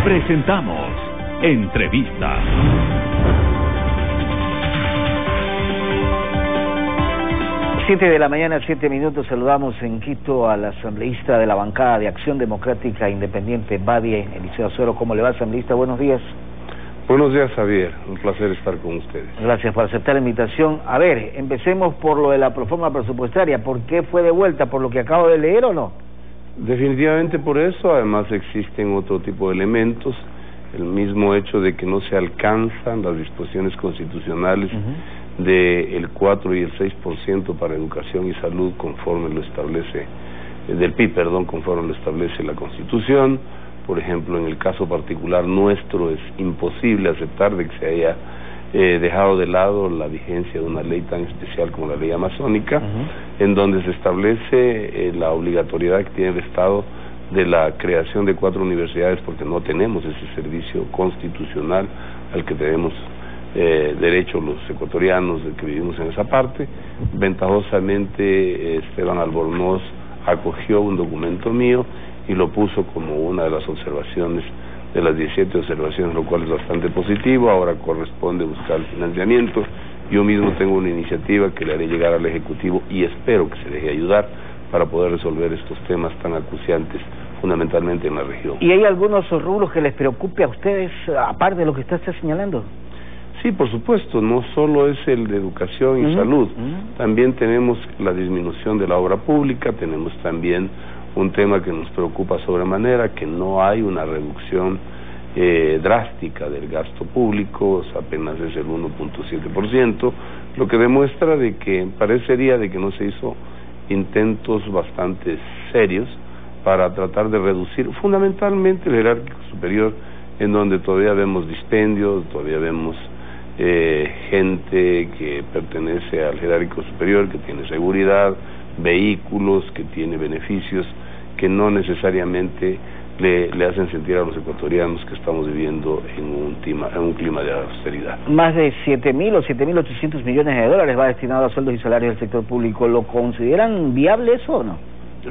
Presentamos Entrevista. Siete de la mañana, 7 minutos. Saludamos en Quito al asambleísta de la bancada de Acción Democrática Independiente, Badie, Eliseo Azuero. ¿Cómo le va, asambleísta? Buenos días. Buenos días, Javier. Un placer estar con ustedes. Gracias por aceptar la invitación. A ver, empecemos por lo de la proforma presupuestaria. ¿Por qué fue devuelta? ¿Por lo que acabo de leer o no? Definitivamente por eso. Además existen otro tipo de elementos. El mismo hecho de que no se alcanzan las disposiciones constitucionales del 4 y el 6% para educación y salud conforme lo establece, del PIB, perdón, conforme lo establece la Constitución. Por ejemplo, en el caso particular nuestro es imposible aceptar de que se haya dejado de lado la vigencia de una ley tan especial como la ley amazónica, en donde se establece la obligatoriedad que tiene el Estado de la creación de 4 universidades, porque no tenemos ese servicio constitucional al que tenemos derecho los ecuatorianos de que vivimos en esa parte. Ventajosamente Esteban Albornoz acogió un documento mío y lo puso como una de las observaciones, de las 17 observaciones, lo cual es bastante positivo. Ahora corresponde buscar el financiamiento. Yo mismo tengo una iniciativa que le haré llegar al Ejecutivo y espero que se deje ayudar para poder resolver estos temas tan acuciantes, fundamentalmente en la región. ¿Y hay algunos rubros que les preocupe a ustedes, aparte de lo que usted está señalando? Sí, por supuesto, no solo es el de educación y salud, también tenemos la disminución de la obra pública, tenemos también un tema que nos preocupa sobremanera, que no hay una reducción drástica del gasto público, apenas es el 1.7%, lo que demuestra de que parecería de que no se hizo intentos bastante serios para tratar de reducir fundamentalmente el jerárquico superior, en donde todavía vemos dispendios, todavía vemos gente que pertenece al jerárquico superior, que tiene seguridad, vehículos, que tiene beneficios que no necesariamente le hacen sentir a los ecuatorianos que estamos viviendo en un clima de austeridad. Más de 7.000 o 7.800 millones de dólares va destinado a sueldos y salarios del sector público. ¿Lo consideran viable eso o no?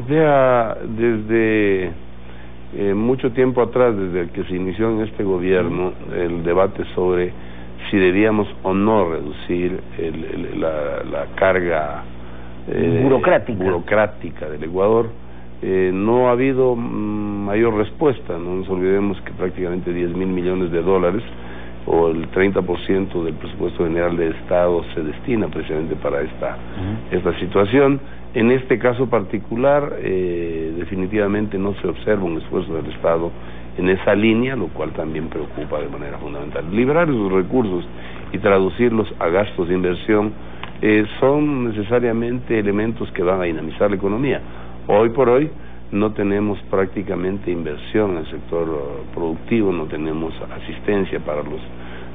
Vea, desde mucho tiempo atrás, desde que se inició en este gobierno, el debate sobre si debíamos o no reducir la carga burocrática del Ecuador, no ha habido mayor respuesta. No nos olvidemos que prácticamente 10.000 millones de dólares o el 30% del presupuesto general del Estado se destina precisamente para esta situación. En este caso particular, definitivamente no se observa un esfuerzo del Estado en esa línea, lo cual también preocupa de manera fundamental. Liberar esos recursos y traducirlos a gastos de inversión son necesariamente elementos que van a dinamizar la economía. Hoy por hoy no tenemos prácticamente inversión en el sector productivo, no tenemos asistencia para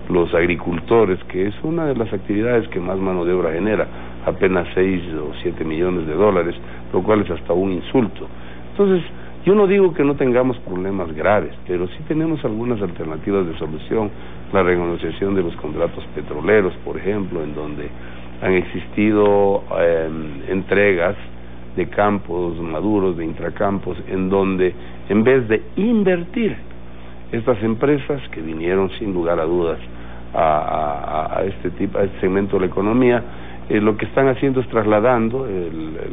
los agricultores, que es una de las actividades que más mano de obra genera, apenas 6 o 7 millones de dólares, lo cual es hasta un insulto. Entonces, yo no digo que no tengamos problemas graves, pero sí tenemos algunas alternativas de solución. La renegociación de los contratos petroleros, por ejemplo, en donde han existido entregas de campos maduros, de intracampos, en donde en vez de invertir, estas empresas que vinieron sin lugar a dudas a este segmento de la economía, lo que están haciendo es trasladando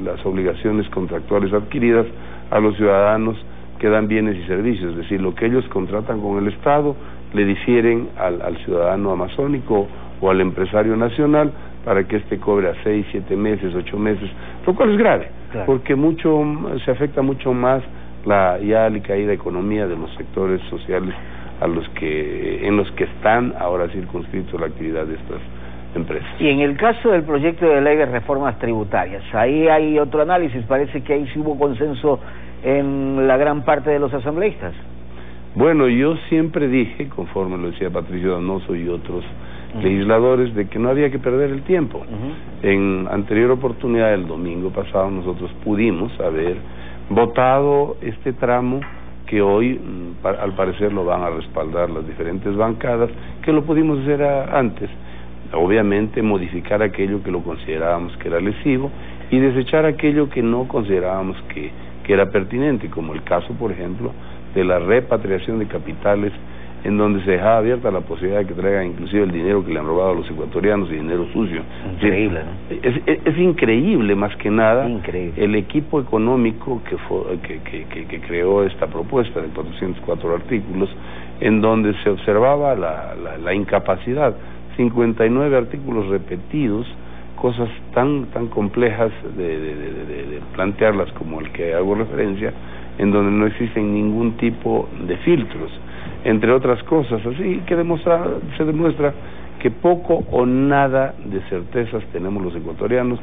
las obligaciones contractuales adquiridas a los ciudadanos que dan bienes y servicios, es decir, lo que ellos contratan con el Estado le difieren al ciudadano amazónico o al empresario nacional para que éste cobre a 6, 7 meses, 8 meses, lo cual es grave, claro, porque se afecta mucho más la ya alicaída economía de los sectores sociales en los que están ahora circunscritos la actividad de estas empresas. Y en el caso del proyecto de ley de reformas tributarias, ahí hay otro análisis, parece que ahí sí hubo consenso en la gran parte de los asambleístas. Bueno, yo siempre dije, conforme lo decía Patricio Donoso y otros legisladores, de que no había que perder el tiempo. En anterior oportunidad, el domingo pasado, nosotros pudimos haber votado este tramo que hoy, al parecer, lo van a respaldar las diferentes bancadas, que lo pudimos hacer antes. Obviamente, modificar aquello que lo considerábamos que era lesivo y desechar aquello que no considerábamos que era pertinente, como el caso, por ejemplo, de la repatriación de capitales, en donde se dejaba abierta la posibilidad de que traigan inclusive el dinero que le han robado a los ecuatorianos y dinero sucio. Increíble, ¿no? Es increíble, más que nada, increíble. El equipo económico que creó esta propuesta de 404 artículos, en donde se observaba la incapacidad, 59 artículos repetidos, cosas tan complejas de plantearlas como el que hago referencia, en donde no existen ningún tipo de filtros, entre otras cosas, así que se demuestra que poco o nada de certezas tenemos los ecuatorianos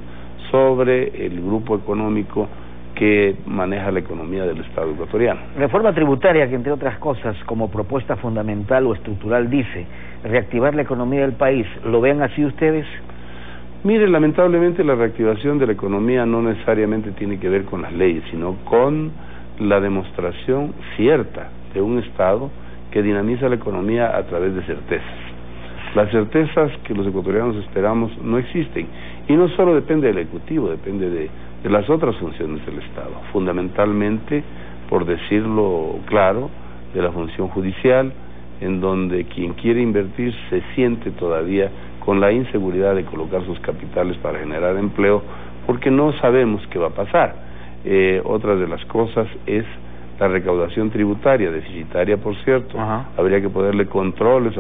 sobre el grupo económico que maneja la economía del Estado ecuatoriano. Reforma tributaria que, entre otras cosas, como propuesta fundamental o estructural dice reactivar la economía del país, ¿lo ven así ustedes? Mire, lamentablemente la reactivación de la economía no necesariamente tiene que ver con las leyes, sino con la demostración cierta de un Estado que dinamiza la economía a través de certezas. Las certezas que los ecuatorianos esperamos no existen, y no solo depende del Ejecutivo, depende de las otras funciones del Estado, fundamentalmente, por decirlo claro, de la función judicial, en donde quien quiere invertir se siente todavía con la inseguridad de colocar sus capitales para generar empleo, porque no sabemos qué va a pasar. Otra de las cosas es la recaudación tributaria, deficitaria por cierto. Habría que ponerle controles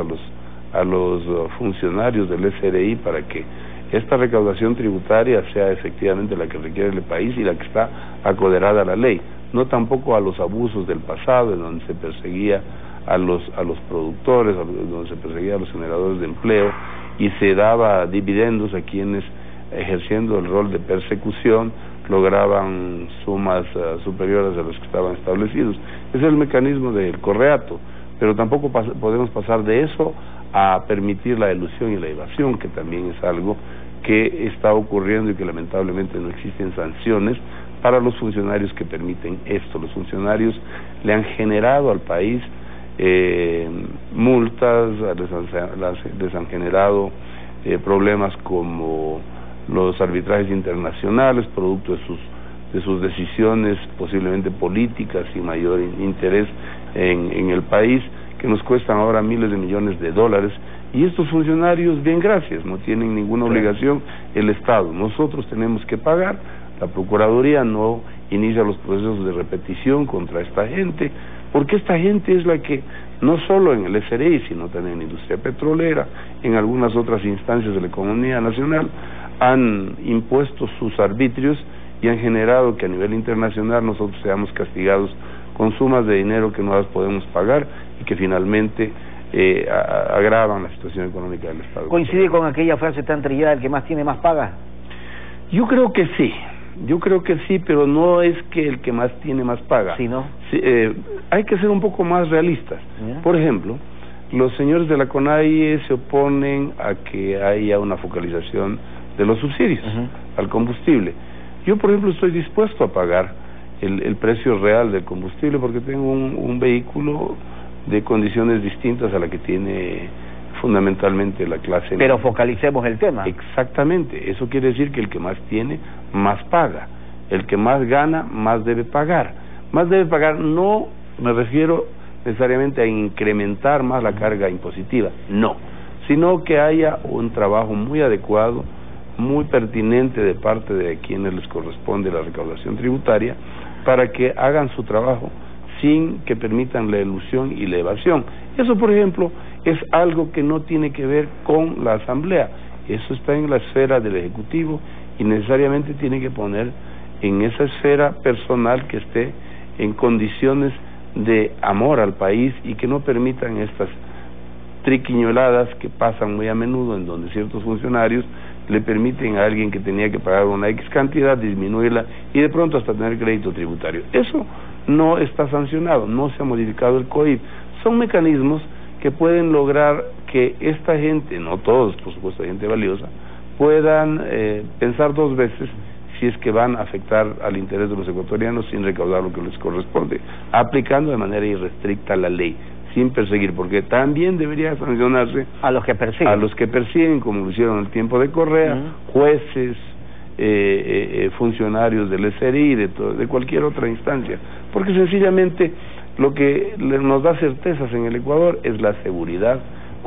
a los funcionarios del SRI para que esta recaudación tributaria sea efectivamente la que requiere el país y la que está acoderada a la ley, no tampoco a los abusos del pasado, en donde se perseguía a los productores, donde se perseguía a los generadores de empleo y se daba dividendos a quienes, ejerciendo el rol de persecución, lograban sumas superiores a los que estaban establecidos. Ese es el mecanismo del correato, pero tampoco podemos pasar de eso a permitir la elusión y la evasión, que también es algo que está ocurriendo y que lamentablemente no existen sanciones para los funcionarios que permiten esto. Los funcionarios le han generado al país multas, les han generado problemas como los arbitrajes internacionales, producto de sus decisiones posiblemente políticas y mayor interés en el país, que nos cuestan ahora miles de millones de dólares, y estos funcionarios, bien gracias, no tienen ninguna obligación el Estado. Nosotros tenemos que pagar, la Procuraduría no inicia los procesos de repetición contra esta gente, porque esta gente es la que, no solo en el SRI, sino también en la industria petrolera, en algunas otras instancias de la economía nacional, han impuesto sus arbitrios y han generado que a nivel internacional nosotros seamos castigados con sumas de dinero que no las podemos pagar y que finalmente agravan la situación económica del Estado. ¿Coincide con aquella frase tan trillada, el que más tiene más paga? Yo creo que sí, pero no es que el que más tiene más paga. ¿Sí, no? Sí, hay que ser un poco más realistas. Por ejemplo, los señores de la CONAIE se oponen a que haya una focalización de los subsidios al combustible. Yo, por ejemplo, estoy dispuesto a pagar el precio real del combustible porque tengo un vehículo de condiciones distintas a la que tiene fundamentalmente la clase media. Pero focalicemos el tema. Exactamente, eso quiere decir que el que más tiene, más paga. El que más gana, más debe pagar. Más debe pagar, no me refiero necesariamente a incrementar más la carga impositiva, no, sino que haya un trabajo muy adecuado, muy pertinente de parte de quienes les corresponde la recaudación tributaria, para que hagan su trabajo sin que permitan la elusión y la evasión. Eso, por ejemplo, es algo que no tiene que ver con la Asamblea, eso está en la esfera del Ejecutivo y necesariamente tiene que poner en esa esfera personal que esté en condiciones de amor al país y que no permitan estas triquiñueladas que pasan muy a menudo, en donde ciertos funcionarios le permiten a alguien que tenía que pagar una X cantidad disminuirla y de pronto hasta tener crédito tributario. Eso no está sancionado, no se ha modificado el COIP. Son mecanismos que pueden lograr que esta gente, no todos, por supuesto, gente valiosa, puedan pensar dos veces si es que van a afectar al interés de los ecuatorianos sin recaudar lo que les corresponde, aplicando de manera irrestricta la ley, sin perseguir, porque también debería sancionarse a los que persiguen, como lo hicieron en el tiempo de Correa, jueces, funcionarios del SRI, de cualquier otra instancia, porque sencillamente Lo que nos da certezas en el Ecuador es la seguridad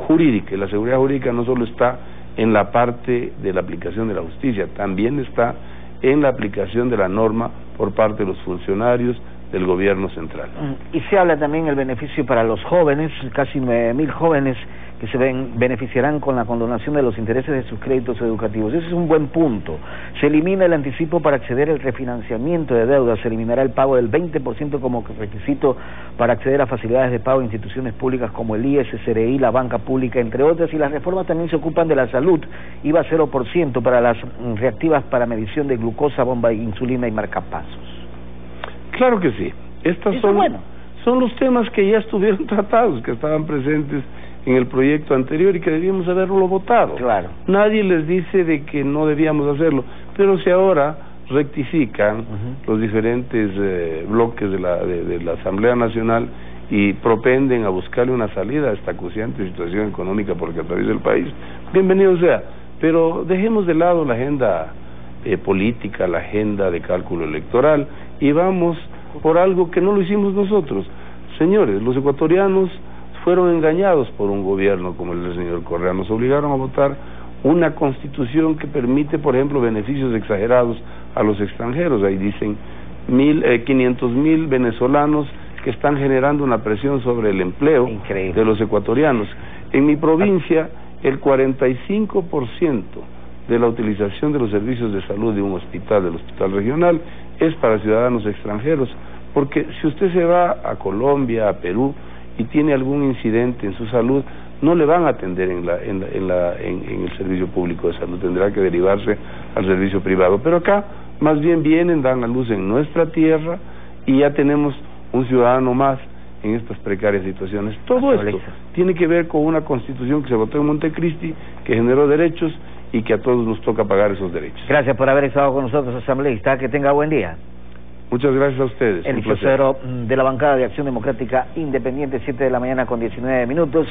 jurídica, y la seguridad jurídica no solo está en la parte de la aplicación de la justicia, también está en la aplicación de la norma por parte de los funcionarios del gobierno central. Y se habla también del beneficio para los jóvenes, casi 9.000 jóvenes que se beneficiarán con la condonación de los intereses de sus créditos educativos. Ese es un buen punto. Se elimina el anticipo para acceder al refinanciamiento de deudas, se eliminará el pago del 20% como requisito para acceder a facilidades de pago de instituciones públicas como el IES, SRI, la banca pública, entre otras, y las reformas también se ocupan de la salud, IVA 0% para las reactivas para medición de glucosa, bomba de insulina y marcapasos. Claro que sí. Estos son los temas que ya estuvieron tratados, que estaban presentes en el proyecto anterior y que debíamos haberlo votado. Claro. Nadie les dice de que no debíamos hacerlo, pero si ahora rectifican los diferentes bloques de la Asamblea Nacional y propenden a buscarle una salida a esta acuciante situación económica porque atraviesa el país, bienvenido sea, pero dejemos de lado la agenda política, la agenda de cálculo electoral, y vamos por algo que no lo hicimos nosotros. Señores, los ecuatorianos fueron engañados por un gobierno como el del señor Correa. Nos obligaron a votar una constitución que permite, por ejemplo, beneficios exagerados a los extranjeros. Ahí dicen 500.000 venezolanos que están generando una presión sobre el empleo de los ecuatorianos. En mi provincia, el 45% de la utilización de los servicios de salud de un hospital, del hospital regional, es para ciudadanos extranjeros, porque si usted se va a Colombia, a Perú, y tiene algún incidente en su salud, no le van a atender en el servicio público de salud, tendrá que derivarse al servicio privado. Pero acá, más bien vienen, dan a luz en nuestra tierra, y ya tenemos un ciudadano más en estas precarias situaciones. Todo esto tiene que ver con una constitución que se votó en Montecristi, que generó derechos y que a todos nos toca pagar esos derechos. Gracias por haber estado con nosotros, asambleísta. Que tenga buen día. Muchas gracias a ustedes. El vocero de la bancada de Acción Democrática Independiente, 7 de la mañana con 19 minutos.